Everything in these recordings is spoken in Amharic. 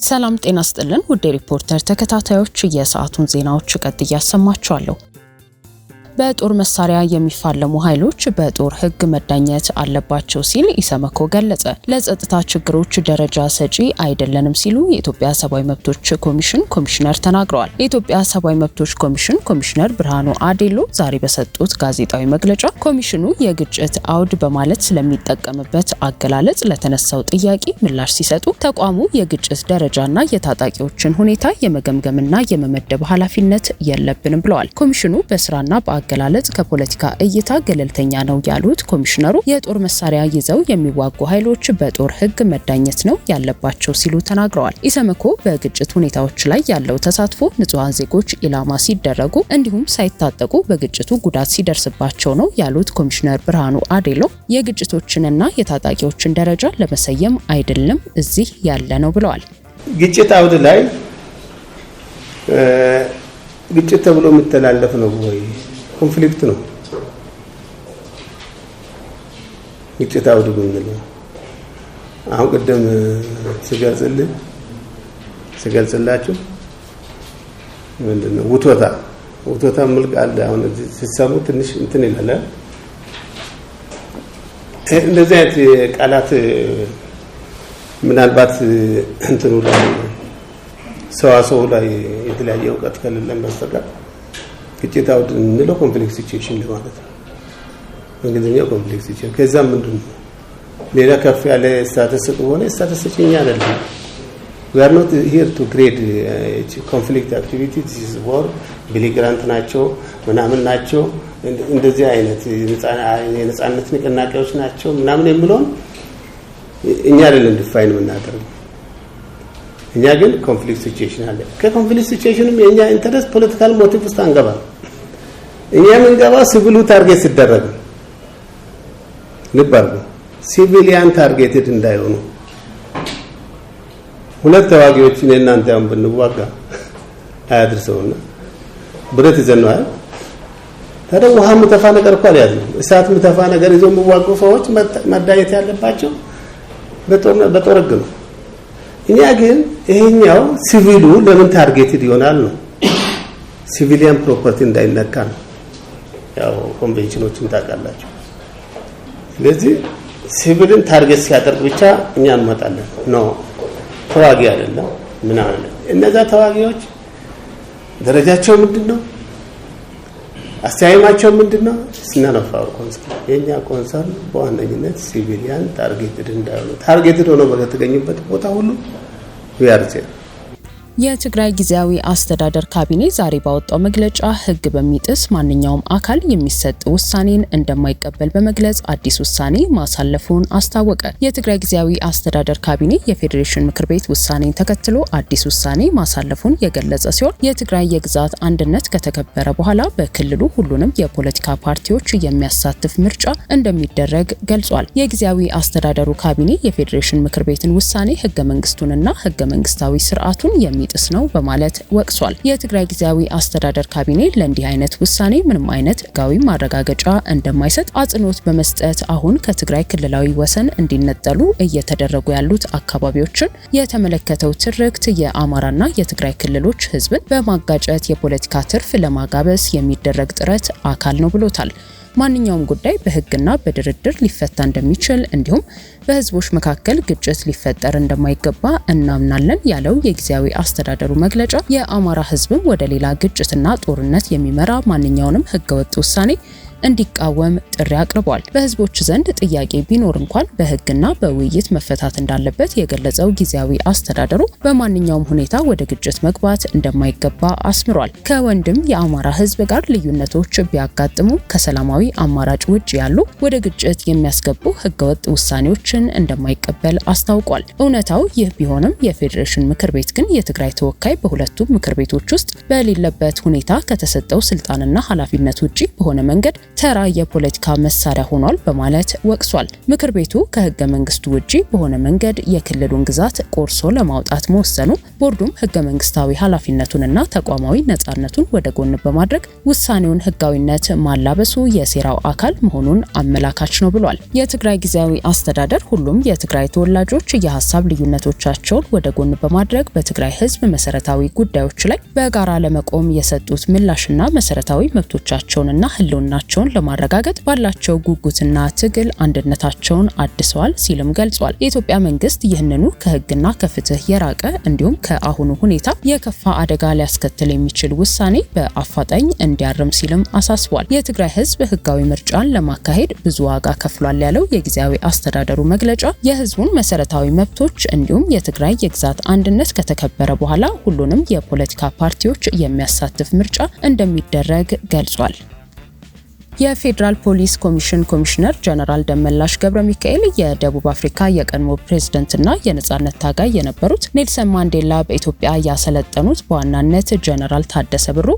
ሰላም ጤና ይስጥልን ውድ ሪፖርተር ተከታታዮች የሰዓቱን ዜናዎች ቀጥዬ ያሰማችኋለሁ። በጦር መሳሪያ የሚፋለሙ ኃይሎች በጦር ሕግ መዳኘት አለባቸው ሲል ኢሰመኮ ገለጸ። ለጸጥታ ችግሮች ደረጃ ሰጪ አይደለንም ሲሉ የኢትዮጵያ ሰብአዊ መብቶች ኮሚሽን ኮሚሽነር ተናግረዋል። የኢትዮጵያ ሰብአዊ መብቶች ኮሚሽን ኮሚሽነር ብርሃኑ አዴሎ ዛሬ በሰጡት ጋዜጣዊ መግለጫ ኮሚሽኑ የግጭት አውድ በማለት ስለሚጠቀምበት አገላለጽ ለተነሳው ጥያቄ ምላሽ ሲሰጡ ተቋሙ የግጭት ደረጃና የታጣቂዎችን ሁኔታ የመገምገምና የመመደብ ኃላፊነት የለብንም ብለዋል። ኮሚሽኑ በስራና አገላለጽ ከፖለቲካ እይታ ገለልተኛ ነው ያሉት ኮሚሽነሩ የጦር መሳሪያ ይዘው የሚዋጉ ኃይሎች በጦር ሕግ መዳኘት ነው ያለባቸው ሲሉ ተናግረዋል። ኢሰመኮ በግጭት ሁኔታዎች ላይ ያለው ተሳትፎ ንጹሃን ዜጎች ኢላማ ሲደረጉ እንዲሁም ሳይታጠቁ በግጭቱ ጉዳት ሲደርስባቸው ነው ያሉት ኮሚሽነር ብርሃኑ አዴሎ የግጭቶችንና የታጣቂዎችን ደረጃ ለመሰየም አይደለም እዚህ ያለ ነው ብለዋል። ግጭት አውድ ላይ ግጭት ተብሎ የሚተላለፍ ነው ወይ ኮንፍሊክት ነው ግጭት አውድ ብንለው አሁን ቀደም ሲገልጽላችሁ ምንድነው ውቶታ መልክ አለ። አሁን ሲሰሙ ትንሽ እንትን ይላል። እንደዚህ አይነት ቃላት ምናልባት እንትኑ ላይ ሰዋሰው ላይ የተለያየ እውቀት ከሌለን በስተቀር ግጭት አውድ እንለው ኮንፍሊክት ሲቹዌሽን ማለት ነው። እንግሊዝኛው ኮንፍሊክት ሲቹዌሽን ከዛ ምንድነው ሌላ ከፍ ያለ ስታተስ ሆነ ስታተስኛ አይደለም። we are not here to grade conflict activity. this is war belligerent ናቸው ምናምን ናቸው እንደዚህ አይነት የነጻነት ንቅናቄዎች ናቸው ምናምን የሚለው እኛ አይደለም ዲፋይን የምናደርገው። እኛ ግን ኮንፍሊክት ሲቹዌሽን አለ። ከኮንፍሊክት ሲቹዌሽንም የኛ ኢንተረስት ፖለቲካል ሞቲቭ ውስጥ አንገባ። እኛ የምንገባው ሲቪሉ ታርጌት ሲደረግ ልባርጉ ሲቪሊያን ታርጌትድ እንዳይሆኑ ሁለት ተዋጊዎች እናንተ ያም ብንዋጋ አያድርሰውና ብረት ይዘናል። ታዲያ ውሃ ምተፋ ነገር እኮ አልያዝም። እሳት ምተፋ ነገር ይዘው የሚዋጉ ሰዎች መዳየት ያለባቸው በጦር ሕግ ነው። እኛ ግን ይሄኛው ሲቪሉ ለምን ታርጌትድ ይሆናል ነው ሲቪሊያን ፕሮፐርቲ እንዳይነካ ነው። ያው ኮንቬንሽኖችን ታውቃላችሁ። ስለዚህ ሲቪልን ታርጌት ሲያደርግ ብቻ እኛ እንመጣለን ነው ተዋጊ አይደለም ምናምን። እነዛ ተዋጊዎች ደረጃቸው ምንድነው? አስተያየማቸው ምንድነው? ስናነፋው ኮንሰርን የኛ ኮንሰርን በዋነኝነት ሲቪሊያን ታርጌትድ እንዳይሆኑ ታርጌትድ ሆነው በተገኙበት ቦታ ሁሉ ያርቴ የትግራይ ጊዜያዊ አስተዳደር ካቢኔ ዛሬ ባወጣው መግለጫ ሕግ በሚጥስ ማንኛውም አካል የሚሰጥ ውሳኔን እንደማይቀበል በመግለጽ አዲስ ውሳኔ ማሳለፉን አስታወቀ። የትግራይ ጊዜያዊ አስተዳደር ካቢኔ የፌዴሬሽን ምክር ቤት ውሳኔን ተከትሎ አዲስ ውሳኔ ማሳለፉን የገለጸ ሲሆን የትግራይ የግዛት አንድነት ከተከበረ በኋላ በክልሉ ሁሉንም የፖለቲካ ፓርቲዎች የሚያሳትፍ ምርጫ እንደሚደረግ ገልጿል። የጊዜያዊ አስተዳደሩ ካቢኔ የፌዴሬሽን ምክር ቤትን ውሳኔ ሕገ መንግስቱንና ሕገ መንግስታዊ ስርዓቱን ጥስ ነው በማለት ወቅሷል። የትግራይ ጊዜያዊ አስተዳደር ካቢኔ ለእንዲህ አይነት ውሳኔ ምንም አይነት ህጋዊ ማረጋገጫ እንደማይሰጥ አጽንኦት በመስጠት አሁን ከትግራይ ክልላዊ ወሰን እንዲነጠሉ እየተደረጉ ያሉት አካባቢዎችን የተመለከተው ትርክት የአማራና የትግራይ ክልሎች ህዝብን በማጋጨት የፖለቲካ ትርፍ ለማጋበስ የሚደረግ ጥረት አካል ነው ብሎታል። ማንኛውም ጉዳይ በህግና በድርድር ሊፈታ እንደሚችል እንዲሁም በህዝቦች መካከል ግጭት ሊፈጠር እንደማይገባ እናምናለን ያለው የጊዜያዊ አስተዳደሩ መግለጫ የአማራ ህዝብም ወደ ሌላ ግጭትና ጦርነት የሚመራ ማንኛውንም ህገወጥ ውሳኔ እንዲቃወም ጥሪ አቅርቧል። በህዝቦች ዘንድ ጥያቄ ቢኖር እንኳን በህግና በውይይት መፈታት እንዳለበት የገለጸው ጊዜያዊ አስተዳደሩ በማንኛውም ሁኔታ ወደ ግጭት መግባት እንደማይገባ አስምሯል። ከወንድም የአማራ ህዝብ ጋር ልዩነቶች ቢያጋጥሙ ከሰላማዊ አማራጭ ውጭ ያሉ ወደ ግጭት የሚያስገቡ ህገወጥ ውሳኔዎችን እንደማይቀበል አስታውቋል። እውነታው ይህ ቢሆንም የፌዴሬሽን ምክር ቤት ግን የትግራይ ተወካይ በሁለቱም ምክር ቤቶች ውስጥ በሌለበት ሁኔታ ከተሰጠው ስልጣንና ኃላፊነት ውጪ በሆነ መንገድ ተራ የፖለቲካ መሳሪያ ሆኗል በማለት ወቅሷል። ምክር ቤቱ ከህገ መንግስቱ ውጪ በሆነ መንገድ የክልሉን ግዛት ቆርሶ ለማውጣት መወሰኑ ቦርዱም ህገ መንግስታዊ ኃላፊነቱንና ተቋማዊ ነጻነቱን ወደ ጎን በማድረግ ውሳኔውን ህጋዊነት ማላበሱ የሴራው አካል መሆኑን አመላካች ነው ብሏል። የትግራይ ጊዜያዊ አስተዳደር ሁሉም የትግራይ ተወላጆች የሐሳብ ልዩነቶቻቸውን ወደ ጎን በማድረግ በትግራይ ህዝብ መሰረታዊ ጉዳዮች ላይ በጋራ ለመቆም የሰጡት ምላሽና መሰረታዊ መብቶቻቸውንና ህልውናቸውን ለማረጋገጥ ባላቸው ጉጉትና ትግል አንድነታቸውን አድሰዋል ሲልም ገልጿል። የኢትዮጵያ መንግስት ይህንኑ ከህግና ከፍትህ የራቀ እንዲሁም ከአሁኑ ሁኔታ የከፋ አደጋ ሊያስከትል የሚችል ውሳኔ በአፋጣኝ እንዲያርም ሲልም አሳስቧል። የትግራይ ህዝብ ህጋዊ ምርጫን ለማካሄድ ብዙ ዋጋ ከፍሏል ያለው የጊዜያዊ አስተዳደሩ መግለጫ የህዝቡን መሰረታዊ መብቶች እንዲሁም የትግራይ የግዛት አንድነት ከተከበረ በኋላ ሁሉንም የፖለቲካ ፓርቲዎች የሚያሳትፍ ምርጫ እንደሚደረግ ገልጿል። የፌዴራል ፖሊስ ኮሚሽን ኮሚሽነር ጀነራል ደመላሽ ገብረ ሚካኤል የደቡብ አፍሪካ የቀድሞ ፕሬዝዳንትና የነጻነት ታጋይ የነበሩት ኔልሰን ማንዴላ በኢትዮጵያ ያሰለጠኑት በዋናነት ጀነራል ታደሰ ብሩ፣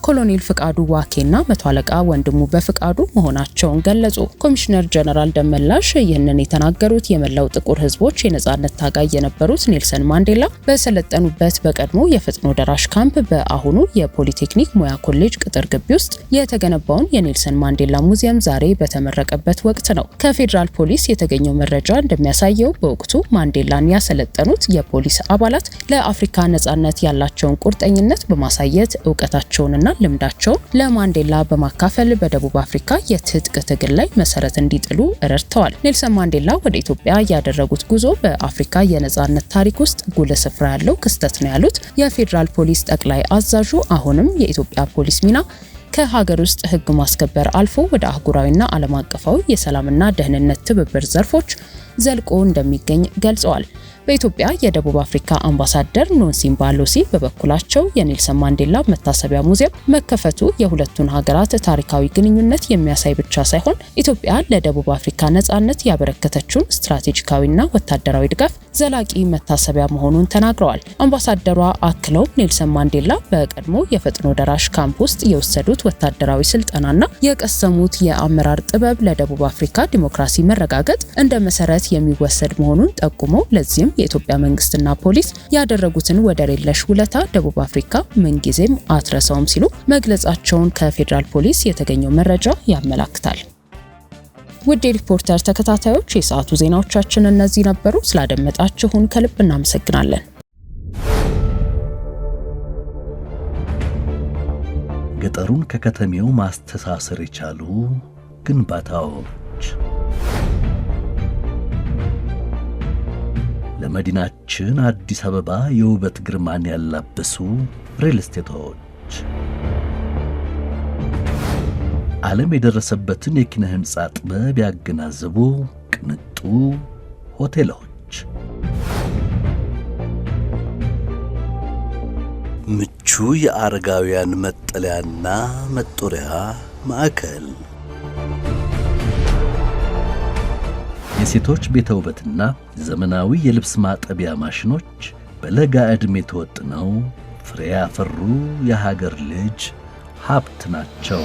ኮሎኔል ፍቃዱ ዋኬና መቶ አለቃ ወንድሙ በፍቃዱ መሆናቸውን ገለጹ። ኮሚሽነር ጀነራል ደመላሽ ይህንን የተናገሩት የመላው ጥቁር ህዝቦች የነጻነት ታጋይ የነበሩት ኔልሰን ማንዴላ በሰለጠኑበት በቀድሞ የፈጥኖ ደራሽ ካምፕ በአሁኑ የፖሊቴክኒክ ሙያ ኮሌጅ ቅጥር ግቢ ውስጥ የተገነባውን የኔልሰን ማንዴላ ሙዚየም ዛሬ በተመረቀበት ወቅት ነው። ከፌዴራል ፖሊስ የተገኘው መረጃ እንደሚያሳየው በወቅቱ ማንዴላን ያሰለጠኑት የፖሊስ አባላት ለአፍሪካ ነጻነት ያላቸውን ቁርጠኝነት በማሳየት እውቀታቸውንና ልምዳቸውን ለማንዴላ በማካፈል በደቡብ አፍሪካ የትጥቅ ትግል ላይ መሰረት እንዲጥሉ ረድተዋል። ኔልሰን ማንዴላ ወደ ኢትዮጵያ ያደረጉት ጉዞ በአፍሪካ የነጻነት ታሪክ ውስጥ ጉልህ ስፍራ ያለው ክስተት ነው ያሉት የፌዴራል ፖሊስ ጠቅላይ አዛዡ አሁንም የኢትዮጵያ ፖሊስ ሚና ከሀገር ውስጥ ህግ ማስከበር አልፎ ወደ አህጉራዊና ዓለም አቀፋዊ የሰላምና ደህንነት ትብብር ዘርፎች ዘልቆ እንደሚገኝ ገልጸዋል። በኢትዮጵያ የደቡብ አፍሪካ አምባሳደር ኖንሲምባ ሎሲ በበኩላቸው የኔልሰን ማንዴላ መታሰቢያ ሙዚየም መከፈቱ የሁለቱን ሀገራት ታሪካዊ ግንኙነት የሚያሳይ ብቻ ሳይሆን ኢትዮጵያ ለደቡብ አፍሪካ ነጻነት ያበረከተችውን ስትራቴጂካዊና ወታደራዊ ድጋፍ ዘላቂ መታሰቢያ መሆኑን ተናግረዋል። አምባሳደሯ አክለው ኔልሰን ማንዴላ በቀድሞ የፈጥኖ ደራሽ ካምፕ ውስጥ የወሰዱት ወታደራዊ ስልጠናና የቀሰሙት የአመራር ጥበብ ለደቡብ አፍሪካ ዲሞክራሲ መረጋገጥ እንደ መሰረት የሚወሰድ መሆኑን ጠቁመው ለዚህም የኢትዮጵያ መንግስትና ፖሊስ ያደረጉትን ወደር የለሽ ውለታ ደቡብ አፍሪካ ምንጊዜም አትረሳውም ሲሉ መግለጻቸውን ከፌዴራል ፖሊስ የተገኘው መረጃ ያመላክታል። ውድ የሪፖርተር ተከታታዮች የሰዓቱ ዜናዎቻችን እነዚህ ነበሩ። ስላደመጣችሁን ከልብ እናመሰግናለን። ገጠሩን ከከተሜው ማስተሳሰር የቻሉ ግንባታዎች ለመዲናችን አዲስ አበባ የውበት ግርማን ያላበሱ ሪል ስቴቶች ዓለም የደረሰበትን የኪነ ህንጻ ጥበብ ያገናዘቡ ቅንጡ ሆቴሎች ምቹ የአረጋውያን መጠለያና መጦሪያ ማዕከል የሴቶች ቤተ ውበትና ዘመናዊ የልብስ ማጠቢያ ማሽኖች በለጋ ዕድሜ ተወጥነው ፍሬ ያፈሩ የሀገር ልጅ ሀብት ናቸው።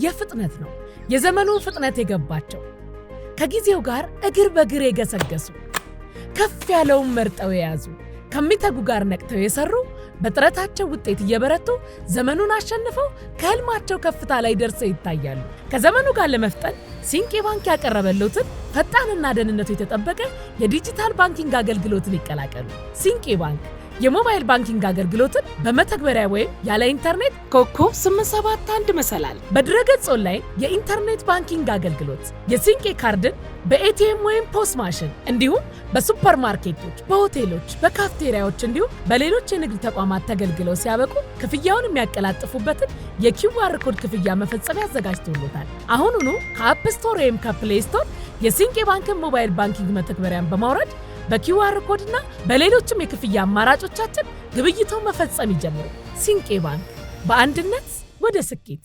የፍጥነት ነው። የዘመኑ ፍጥነት የገባቸው ከጊዜው ጋር እግር በእግር የገሰገሱ ከፍ ያለውን መርጠው የያዙ ከሚተጉ ጋር ነቅተው የሰሩ በጥረታቸው ውጤት እየበረቱ ዘመኑን አሸንፈው ከህልማቸው ከፍታ ላይ ደርሰው ይታያሉ። ከዘመኑ ጋር ለመፍጠን ሲንቄ ባንክ ያቀረበልዎትን ፈጣንና ደህንነቱ የተጠበቀ የዲጂታል ባንኪንግ አገልግሎትን ይቀላቀሉ። ሲንቄ ባንክ የሞባይል ባንኪንግ አገልግሎትን በመተግበሪያ ወይም ያለ ኢንተርኔት ኮከብ 871 መሰላል በድረገጽ ኦንላይን የኢንተርኔት ባንኪንግ አገልግሎት የሲንቄ ካርድን በኤቲኤም ወይም ፖስ ማሽን እንዲሁም በሱፐርማርኬቶች፣ በሆቴሎች፣ በካፍቴሪያዎች እንዲሁም በሌሎች የንግድ ተቋማት ተገልግለው ሲያበቁ ክፍያውን የሚያቀላጥፉበትን የኪውአር ኮድ ክፍያ መፈጸሚያ አዘጋጅቶሎታል። አሁኑኑ ከአፕ ስቶር ወይም ከፕሌይ ስቶር የሲንቄ ባንክን ሞባይል ባንኪንግ መተግበሪያን በማውረድ በኪውአር ኮድና በሌሎችም የክፍያ አማራጮቻችን ግብይቶን መፈጸም ይጀምሩ። ሲንቄ ባንክ በአንድነት ወደ ስኬት።